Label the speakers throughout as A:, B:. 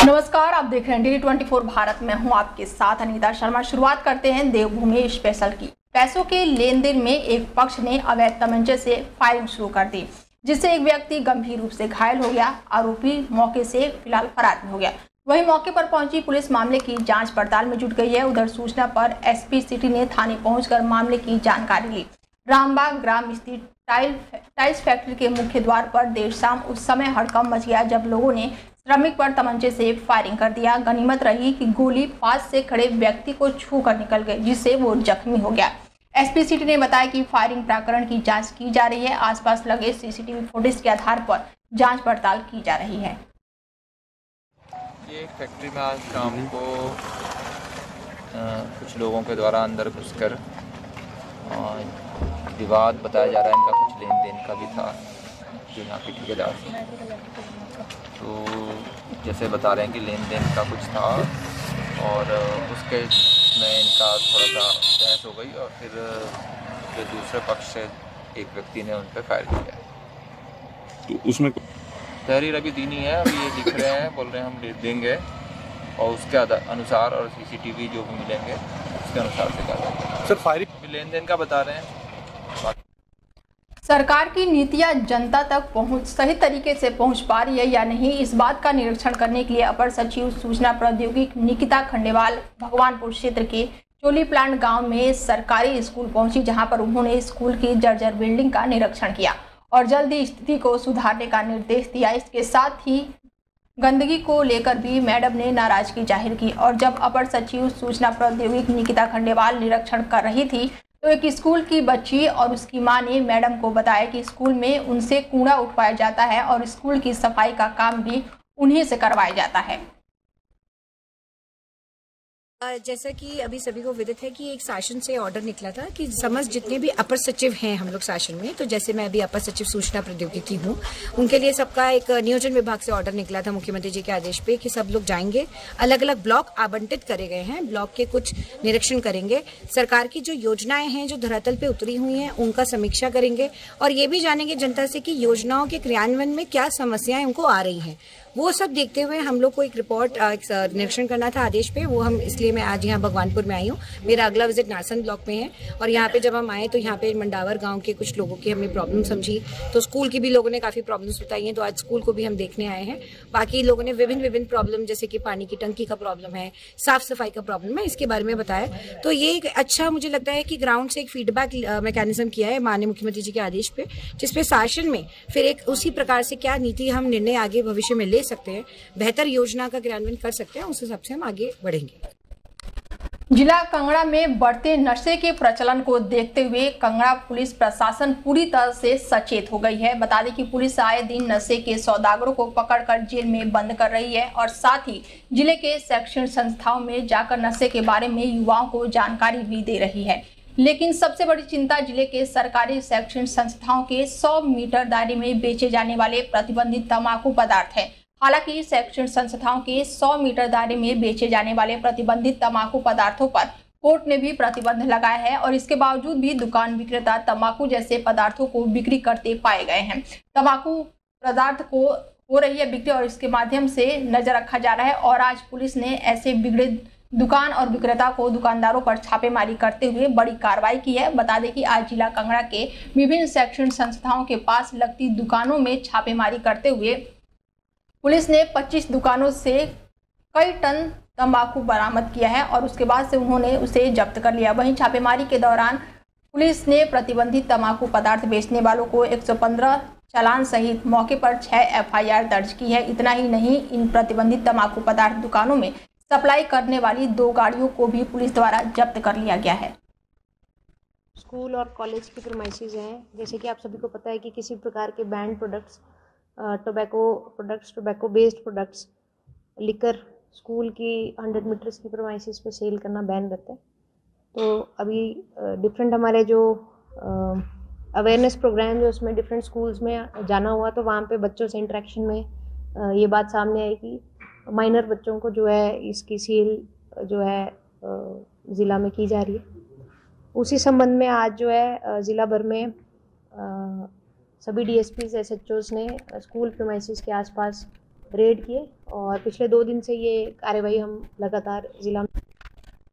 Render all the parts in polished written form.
A: नमस्कार, आप देख रहे हैं DD24 भारत में हूं आपके साथ अनीता शर्मा। शुरुआत करते हैं देवभूमि स्पेशल की। पैसों के लेन देन में एक पक्ष ने अवैध तमंचे से फायरिंग शुरू कर दी, जिससे एक व्यक्ति गंभीर रूप से घायल हो गया। आरोपी मौके से फिलहाल फरार हो गया। वहीं मौके पर पहुंची पुलिस मामले की जांच पड़ताल में जुट गई है। उधर सूचना पर SP सिटी ने थाने पहुंचकर मामले की जानकारी ली। रामबाग ग्राम स्थित टाइल्स फैक्ट्री के मुख्य द्वार पर देर शाम उस समय हड़कंप मच गया जब लोगों ने श्रमिक पर तमंचे से फायरिंग कर दिया। गनीमत रही कि गोली पास से खड़े व्यक्ति को छू कर निकल गई, जिससे वो जख्मी हो गया। SP सिटी ने बताया कि फायरिंग प्रकरण की जांच की जा रही है। आसपास लगे CCTV फुटेज के आधार पर जांच पड़ताल की जा रही है।
B: ये फैक्ट्री में आज शाम को कुछ लोगों के द्वारा अंदर घुसकर विवाद बताया जा रहा है। इनका कुछ लेन देन का भी था जो यहाँ के ठेकेदार से, तो जैसे बता रहे हैं कि लेन देन का कुछ था और उसके में इनका थोड़ा सा बहस हो गई और फिर जो दूसरे पक्ष से एक व्यक्ति ने उन पर फायर किया।
C: तो उसमें
B: तहरीर अभी दी नहीं है, अभी ये लिख रहे हैं, बोल रहे हैं हम देंगे और उसके अनुसार और CCTV जो भी मिलेंगे उसके अनुसार से कार्रवाई।
C: सर फायरिंग
B: लेन देन का बता रहे हैं।
A: सरकार की नीतियां जनता तक सही तरीके से पहुंच पा रही है या नहीं, इस बात का निरीक्षण करने के लिए अपर सचिव सूचना प्रौद्योगिकी निकिता खंडेवाल भगवानपुर क्षेत्र के चोली प्लांट गांव में सरकारी स्कूल पहुंची, जहां पर उन्होंने स्कूल की जर्जर बिल्डिंग का निरीक्षण किया और जल्दी स्थिति को सुधारने का निर्देश दिया। इसके साथ ही गंदगी को लेकर भी मैडम ने नाराजगी जाहिर की और जब अपर सचिव सूचना प्रौद्योगिकी निकिता खंडेवाल निरीक्षण कर रही थी तो एक स्कूल की बच्ची और उसकी मां ने मैडम को बताया कि स्कूल में उनसे कूड़ा उठवाया जाता है और स्कूल की सफाई का काम भी उन्हीं से करवाया जाता है।
D: जैसा कि अभी सभी को विदित है कि एक शासन से ऑर्डर निकला था कि समस्त जितने भी अपर सचिव हैं हम लोग शासन में, तो जैसे मैं अभी अपर सचिव सूचना प्रौद्योगिकी हूँ, उनके लिए सबका एक नियोजन विभाग से ऑर्डर निकला था मुख्यमंत्री जी के आदेश पे कि सब लोग जाएंगे, अलग अलग ब्लॉक आवंटित करे गए हैं, ब्लॉक के कुछ निरीक्षण करेंगे, सरकार की जो योजनाएं हैं जो धरातल पे उतरी हुई हैं उनका समीक्षा करेंगे और ये भी जानेंगे जनता से कि योजनाओं के क्रियान्वयन में क्या समस्याएं उनको आ रही हैं। वो सब देखते हुए हम लोग को एक रिपोर्ट निरीक्षण करना था आदेश पे, वो हम इसलिए मैं आज यहाँ भगवानपुर में आई हूँ। मेरा अगला विजिट नारसन ब्लॉक में है और यहाँ पे जब हम आए तो यहाँ पे मंडावर गांव के कुछ लोगों की हमने प्रॉब्लम समझी, तो स्कूल की भी लोगों ने काफ़ी प्रॉब्लम्स बताई हैं, तो आज स्कूल को भी हम देखने आए हैं। बाकी लोगों ने विभिन्न प्रॉब्लम जैसे कि पानी की टंकी का प्रॉब्लम है, साफ सफाई का प्रॉब्लम है, इसके बारे में बताया। तो ये एक अच्छा मुझे लगता है कि ग्राउंड से एक फीडबैक मैकेनिज्म किया है माननीय मुख्यमंत्री जी के आदेश पे, जिसपे शासन में फिर एक उसी प्रकार से क्या नीति हम निर्णय आगे भविष्य में ले सकते हैं, बेहतर योजना का क्रियान्वयन कर सकते हैं, उस हिसाब से हम आगे बढ़ेंगे।
A: जिला कांगड़ा में बढ़ते नशे के प्रचलन को देखते हुए कांगड़ा पुलिस प्रशासन पूरी तरह से सचेत हो गई है। बता दें कि पुलिस आए दिन नशे के सौदागरों को पकड़कर जेल में बंद कर रही है और साथ ही जिले के शैक्षणिक संस्थाओं में जाकर नशे के बारे में युवाओं को जानकारी भी दे रही है। लेकिन सबसे बड़ी चिंता जिले के सरकारी शैक्षणिक संस्थाओं के 100 मीटर दायरे में बेचे जाने वाले प्रतिबंधित तंबाकू पदार्थ है। हालांकि शैक्षणिक संस्थाओं के 100 मीटर दायरे में बेचे जाने वाले प्रतिबंधित तंबाकू पदार्थों पर कोर्ट ने भी प्रतिबंध लगाया है और इसके बावजूद भी दुकान विक्रेता तंबाकू जैसे पदार्थों को बिक्री करते पाए गए हैं। तंबाकू पदार्थ को हो रही है बिक्री और इसके माध्यम से नजर रखा जा रहा है और आज पुलिस ने ऐसे बिगड़े दुकान और विक्रेता को दुकानदारों पर छापेमारी करते हुए बड़ी कार्रवाई की है। बता दें कि आज जिला कांगड़ा के विभिन्न शैक्षणिक संस्थाओं के पास लगती दुकानों में छापेमारी करते हुए पुलिस ने 25 दुकानों से कई टन तंबाकू बरामद किया है और उसके बाद से उन्होंने उसे जब्त कर लिया। वहीं छापेमारी के दौरान पुलिस ने प्रतिबंधित तंबाकू पदार्थ बेचने वालों को 115 चालान सहित मौके पर 6 FIR दर्ज की है। इतना ही नहीं, इन प्रतिबंधित तंबाकू पदार्थ दुकानों में सप्लाई करने वाली 2 गाड़ियों को भी पुलिस द्वारा जब्त कर लिया गया है।
E: स्कूल और कॉलेज की प्रीमाइसेस हैं, जैसे कि आप सभी को पता है कि किसी प्रकार के band products, tobacco based products, liquor school की 100 मीटर्स की प्रीमाइसेस पे सेल करना बैन रहता है। तो अभी डिफरेंट हमारे जो अवेयरनेस प्रोग्राम जो उसमें डिफरेंट स्कूल्स में जाना हुआ, तो वहाँ पे बच्चों से इंटरेक्शन में ये बात सामने आई कि माइनर बच्चों को जो है इसकी सेल जो है ज़िला में की जा रही है। उसी संबंध में आज जो है ज़िला भर में सभी DSPs SHOs ने स्कूल प्रीमाइसेस के आसपास रेड किए और पिछले 2 दिन से ये कार्यवाही हम लगातार जिला में।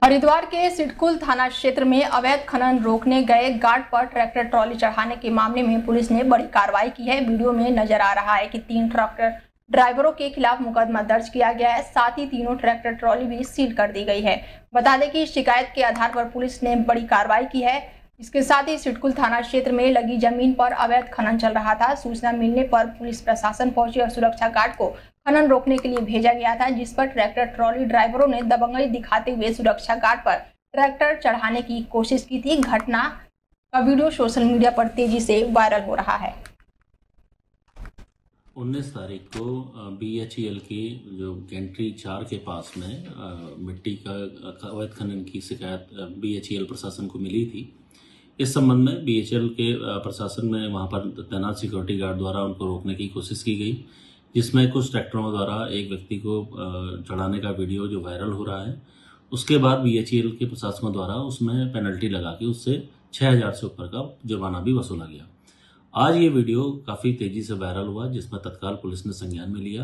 A: हरिद्वार के सिडकुल थाना क्षेत्र में अवैध खनन रोकने गए गार्ड पर ट्रैक्टर ट्रॉली चढ़ाने के मामले में पुलिस ने बड़ी कार्रवाई की है। वीडियो में नजर आ रहा है कि 3 ट्रैक्टर ड्राइवरों के खिलाफ मुकदमा दर्ज किया गया है। साथ ही तीनों ट्रैक्टर ट्रॉली भी सील कर दी गई है। बता दें कि शिकायत के आधार पर पुलिस ने बड़ी कार्रवाई की है। इसके साथ ही सिडकुल थाना क्षेत्र में लगी जमीन पर अवैध खनन चल रहा था। सूचना मिलने पर पुलिस प्रशासन पहुंची और सुरक्षा गार्ड को खनन रोकने के लिए भेजा गया था, जिस पर ट्रैक्टर ट्रॉली ड्राइवरों ने दबंगई दिखाते हुए सुरक्षा गार्ड पर ट्रैक्टर चढ़ाने की कोशिश की थी। घटना का वीडियो सोशल मीडिया पर तेजी से वायरल हो रहा है।
F: 19 तारीख को BHEL की जो गेंट्री 4 के पास में मिट्टी का अवैध खनन की शिकायत BHEL प्रशासन को मिली थी। इस संबंध में BHEL के प्रशासन में वहां पर तैनात सिक्योरिटी गार्ड द्वारा उनको रोकने की कोशिश की गई, जिसमें कुछ ट्रैक्टरों द्वारा एक व्यक्ति को चढ़ाने का वीडियो जो वायरल हो रहा है। उसके बाद BHEL के प्रशासकों द्वारा उसमें पेनल्टी लगा के उससे 6,000 से ऊपर का जुर्माना भी वसूला गया। आज ये वीडियो काफ़ी तेज़ी से वायरल हुआ, जिसमें तत्काल पुलिस ने संज्ञान में लिया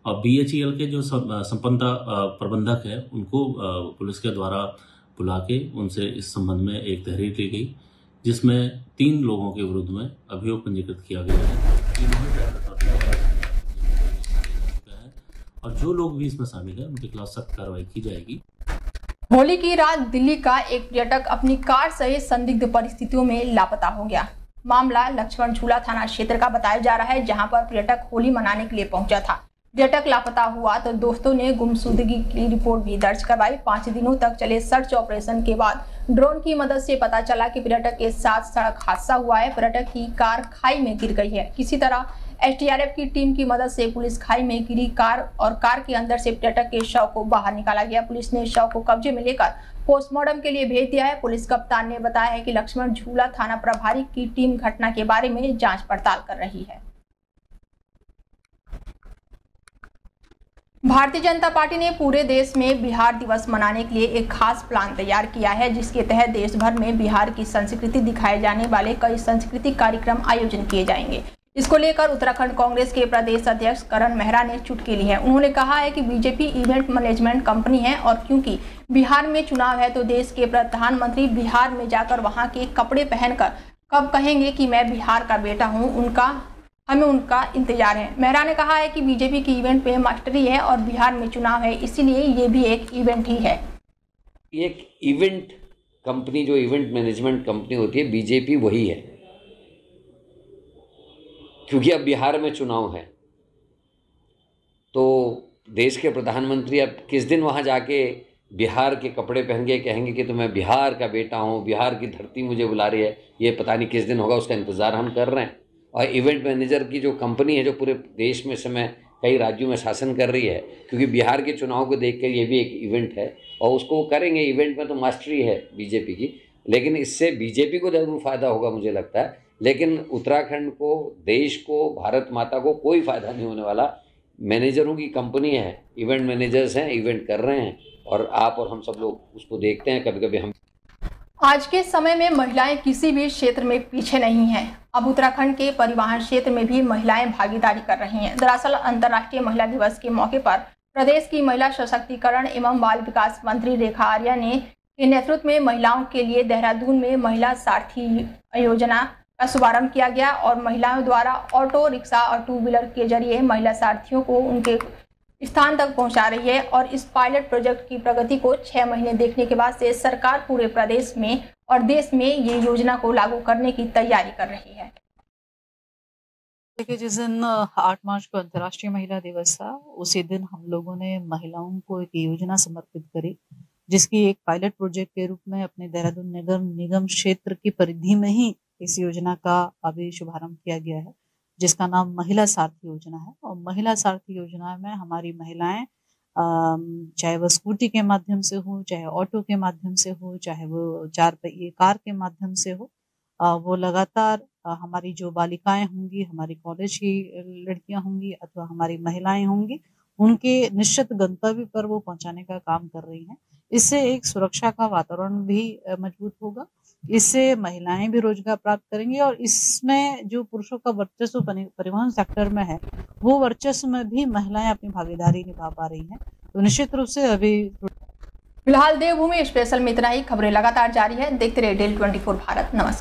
F: और BHEL के जो संपन्नता प्रबंधक है उनको पुलिस के द्वारा बुला के उनसे इस संबंध में एक तहरीर ली गई, जिसमें 3 लोगों के विरुद्ध में अभियोग पंजीकृत किया गया है। और जो लोग भी इसमें शामिल है उनके खिलाफ सख्त कार्रवाई की जाएगी।
A: होली की रात दिल्ली का एक पर्यटक अपनी कार सहित संदिग्ध परिस्थितियों में लापता हो गया। मामला लक्ष्मण झूला थाना क्षेत्र का बताया जा रहा है, जहां पर पर्यटक होली मनाने के लिए पहुंचा था। पर्यटक लापता हुआ तो दोस्तों ने गुमशुदगी की रिपोर्ट भी दर्ज करवाई। 5 दिनों तक चले सर्च ऑपरेशन के बाद ड्रोन की मदद से पता चला कि पर्यटक के साथ सड़क हादसा हुआ है। पर्यटक की कार खाई में गिर गई है। किसी तरह SDRF की टीम की मदद से पुलिस खाई में गिरी कार और कार के अंदर से पर्यटक के शव को बाहर निकाला गया। पुलिस ने शव को कब्जे में लेकर पोस्टमार्टम के लिए भेज दिया है। पुलिस कप्तान ने बताया है कि लक्ष्मण झूला थाना प्रभारी की टीम घटना के बारे में जांच पड़ताल कर रही है। भारतीय जनता पार्टी ने पूरे देश में बिहार दिवस मनाने के लिए एक खास प्लान तैयार किया है, जिसके तहत देश भर में बिहार की संस्कृति दिखाए जाने वाले कई सांस्कृतिक कार्यक्रम आयोजन किए जाएंगे। इसको लेकर उत्तराखंड कांग्रेस के प्रदेश अध्यक्ष करण मेहरा ने चुटकी ली है। उन्होंने कहा है कि बीजेपी इवेंट मैनेजमेंट कंपनी है और क्योंकि बिहार में चुनाव है तो देश के प्रधानमंत्री बिहार में जाकर वहां के कपड़े पहनकर कब कहेंगे कि मैं बिहार का बेटा हूं, हमें उनका इंतजार है। मेहरा ने कहा है कि बीजेपी की इवेंट पे मास्टरी है और बिहार में चुनाव है, इसीलिए ये भी एक इवेंट ही है।
G: एक इवेंट कंपनी जो इवेंट मैनेजमेंट कंपनी होती है, बीजेपी वही है, क्योंकि अब बिहार में चुनाव है तो देश के प्रधानमंत्री अब किस दिन वहाँ जाके बिहार के कपड़े पहन के कहेंगे कि तो मैं बिहार का बेटा हूँ, बिहार की धरती मुझे बुला रही है। ये पता नहीं किस दिन होगा, उसका इंतज़ार हम कर रहे हैं। और इवेंट मैनेजर की जो कंपनी है जो पूरे देश में समय कई राज्यों में शासन कर रही है, क्योंकि बिहार के चुनाव को देख कर ये भी एक इवेंट है और उसको करेंगे। इवेंट में तो मास्टरी है बीजेपी की, लेकिन इससे बीजेपी को ज़रूर फ़ायदा होगा मुझे लगता है, लेकिन उत्तराखंड को, देश को, भारत माता को कोई फ़ायदा नहीं होने वाला। मैनेजरों की कंपनी है, इवेंट मैनेजर्स हैं, इवेंट कर रहे हैं और आप और हम सब लोग उसको देखते हैं। कभी कभी हम
A: आज के समय में महिलाएं किसी भी क्षेत्र में पीछे नहीं हैं। अब उत्तराखंड के परिवहन क्षेत्र में भी महिलाएं भागीदारी कर रही हैं। दरअसल अंतर्राष्ट्रीय महिला दिवस के मौके पर प्रदेश की महिला सशक्तिकरण एवं बाल विकास मंत्री रेखा आर्या के नेतृत्व में महिलाओं के लिए देहरादून में महिला सारथी योजना का शुभारंभ किया गया और महिलाओं द्वारा ऑटो रिक्शा और 2 व्हीलर के जरिए महिला सारथियों को उनके स्थान तक पहुंचा रही है। और इस पायलट प्रोजेक्ट की प्रगति को 6 महीने देखने के बाद से सरकार पूरे प्रदेश में और देश में ये योजना को लागू करने की तैयारी कर रही है।
H: देखिए, जिस दिन 8 मार्च को अंतर्राष्ट्रीय महिला दिवस था, उसी दिन हम लोगों ने महिलाओं को एक योजना समर्पित करी, जिसकी एक पायलट प्रोजेक्ट के रूप में अपने देहरादून नगर निगम क्षेत्र की परिधि में ही इस योजना का अभी शुभारंभ किया गया है, जिसका नाम महिला सारथी योजना है। और महिला सारथी योजना में हमारी महिलाएं चाहे वह स्कूटी के माध्यम से हो, चाहे ऑटो के माध्यम से हो, चाहे वो 4 पहिए कार के माध्यम से हो, वो लगातार हमारी जो बालिकाएं होंगी, हमारी कॉलेज की लड़कियां होंगी अथवा हमारी महिलाएं होंगी, उनके निश्चित गंतव्य पर वो पहुंचाने का काम कर रही हैं। इससे एक सुरक्षा का वातावरण भी मजबूत होगा इससे महिलाएं भी रोजगार प्राप्त करेंगी और इसमें जो पुरुषों का वर्चस्व परिवहन सेक्टर में है, वो वर्चस्व में भी महिलाएं अपनी भागीदारी निभा पा रही हैं। तो निश्चित रूप से अभी
A: फिलहाल देवभूमि स्पेशल में इतना ही। खबरें लगातार जारी है, देखते रहिए डेली 24 भारत। नमस्कार।